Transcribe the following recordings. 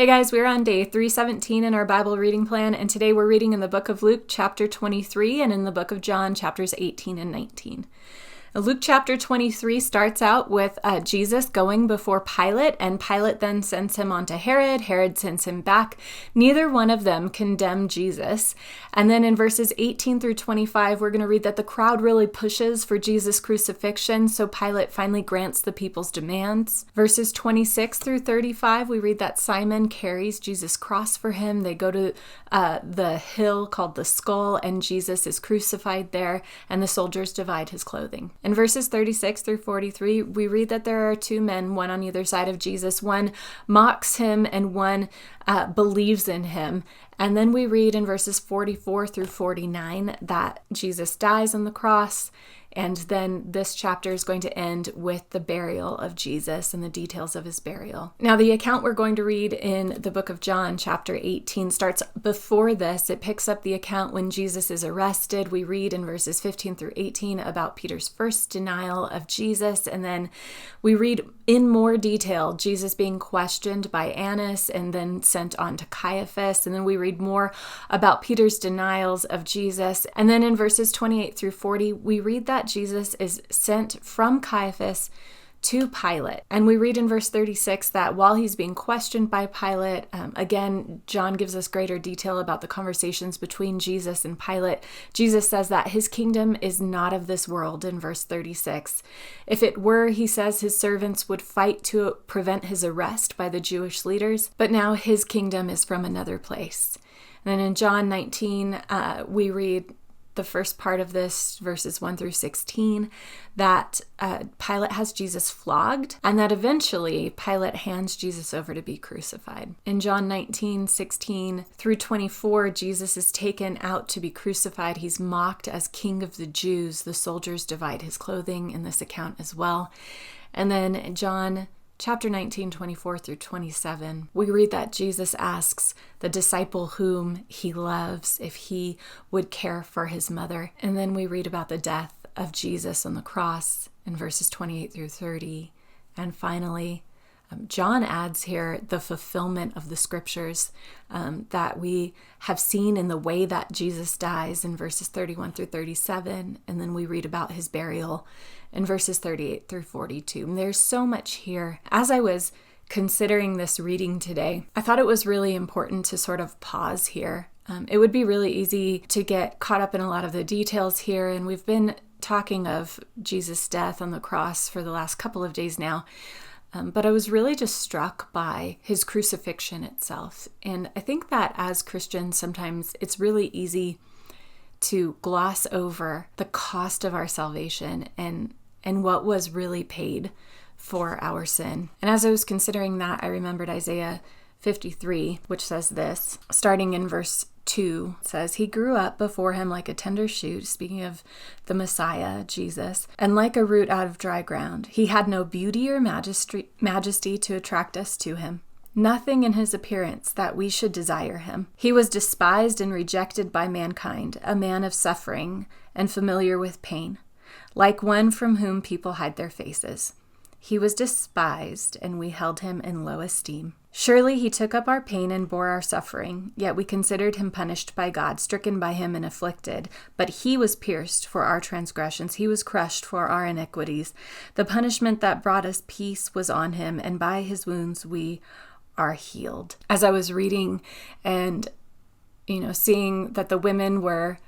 Hey guys, we're on day 317 in our Bible reading plan, and today we're reading in the book of Luke, chapter 23, and in the book of John, chapters 18 and 19. Luke chapter 23 starts out with Jesus going before Pilate, and Pilate then sends him on to Herod. Herod sends him back. Neither one of them condemn Jesus. And then in verses 18 through 25, we're going to read that the crowd really pushes for Jesus' crucifixion, so Pilate finally grants the people's demands. Verses 26 through 35, we read that Simon carries Jesus' cross for him. They go to the hill called the Skull, and Jesus is crucified there, and the soldiers divide his clothing. In verses 36 through 43, we read that there are two men, one on either side of Jesus. One mocks him and one believes in him. And then we read in verses 44 through 49 that Jesus dies on the cross. And then this chapter is going to end with the burial of Jesus and the details of his burial. Now, the account we're going to read in the book of John, chapter 18, starts before this. It picks up the account when Jesus is arrested. We read in verses 15 through 18 about Peter's first denial of Jesus. And then we read in more detail Jesus being questioned by Annas and then sent on to Caiaphas. And then we read more about Peter's denials of Jesus. And then in verses 28 through 40, we read that Jesus is sent from Caiaphas to Pilate. And we read in verse 36 that while he's being questioned by Pilate, again, John gives us greater detail about the conversations between Jesus and Pilate. Jesus says that his kingdom is not of this world in verse 36. If it were, he says, his servants would fight to prevent his arrest by the Jewish leaders, but now his kingdom is from another place. And then in John 19, we read the first part of this, verses 1 through 16, that Pilate has Jesus flogged, and that eventually Pilate hands Jesus over to be crucified. In John 19, 16 through 24, Jesus is taken out to be crucified. He's mocked as King of the Jews. The soldiers divide his clothing in this account as well. And then in John chapter 19, 24 through 27, we read that Jesus asks the disciple whom he loves if he would care for his mother. And then we read about the death of Jesus on the cross in verses 28 through 30. And finally, John adds here the fulfillment of the scriptures that we have seen in the way that Jesus dies in verses 31 through 37. And then we read about his burial in verses 38 through 42. And there's so much here. As I was considering this reading today, I thought it was really important to sort of pause here. It would be really easy to get caught up in a lot of the details here. And we've been talking of Jesus' death on the cross for the last couple of days now. But I was really just struck by his crucifixion itself. And I think that as Christians, sometimes it's really easy to gloss over the cost of our salvation and what was really paid for our sin. And as I was considering that, I remembered Isaiah 53, which says this, starting in verse 2, it says, "He grew up before him like a tender shoot," speaking of the Messiah, Jesus, "and like a root out of dry ground. He had no beauty or majesty to attract us to him. Nothing in his appearance that we should desire him. He was despised and rejected by mankind, a man of suffering and familiar with pain, like one from whom people hide their faces. He was despised, and we held him in low esteem. Surely he took up our pain and bore our suffering, yet we considered him punished by God, stricken by him and afflicted. But he was pierced for our transgressions, he was crushed for our iniquities. The punishment that brought us peace was on him, and by his wounds we are healed." As I was reading and, seeing that the women were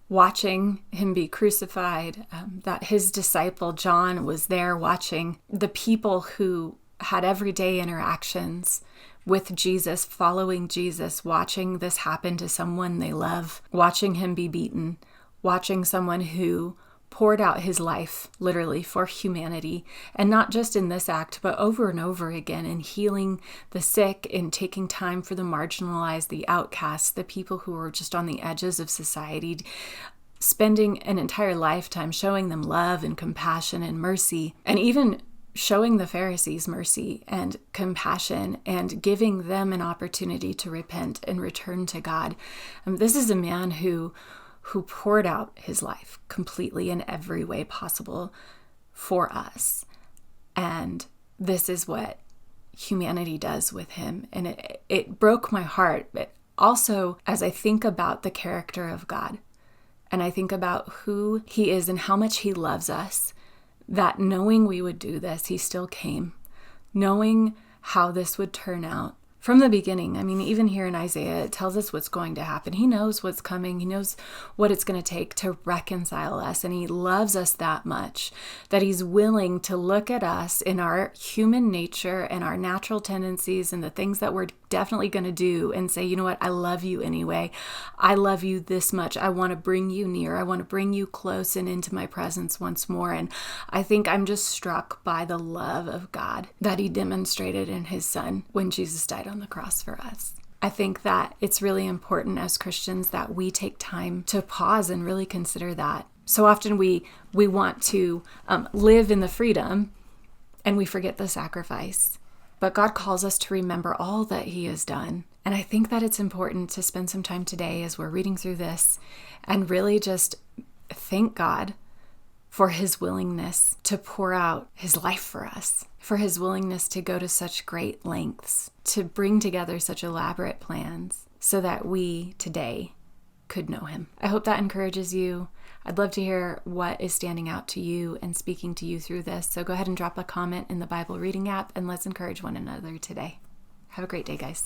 watching him be crucified, that his disciple John was there watching the people who had everyday interactions with Jesus, following Jesus, watching this happen to someone they love, watching him be beaten, watching someone who poured out his life literally for humanity, and not just in this act, but over and over again in healing the sick, in taking time for the marginalized, the outcasts, the people who are just on the edges of society, spending an entire lifetime showing them love and compassion and mercy, and even showing the Pharisees mercy and compassion and giving them an opportunity to repent and return to God. This is a man who poured out his life completely in every way possible for us. And this is what humanity does with him. And it broke my heart. But also, as I think about the character of God, and I think about who he is and how much he loves us, that knowing we would do this, he still came, knowing how this would turn out. From the beginning, I mean, even here in Isaiah, it tells us what's going to happen. He knows what's coming. He knows what it's going to take to reconcile us. And he loves us that much that he's willing to look at us in our human nature and our natural tendencies and the things that we're definitely going to do and say, you know what? I love you anyway. I love you this much. I want to bring you near. I want to bring you close and into my presence once more. And I think I'm just struck by the love of God that he demonstrated in his son when Jesus died on the cross for us. I think that it's really important as Christians that we take time to pause and really consider that. So often we want to live in the freedom and we forget the sacrifice. But God calls us to remember all that he has done. And I think that it's important to spend some time today as we're reading through this and really just thank God for his willingness to pour out his life for us, for his willingness to go to such great lengths, to bring together such elaborate plans so that we today could know him. I hope that encourages you. I'd love to hear what is standing out to you and speaking to you through this. So go ahead and drop a comment in the Bible reading app and let's encourage one another today. Have a great day, guys.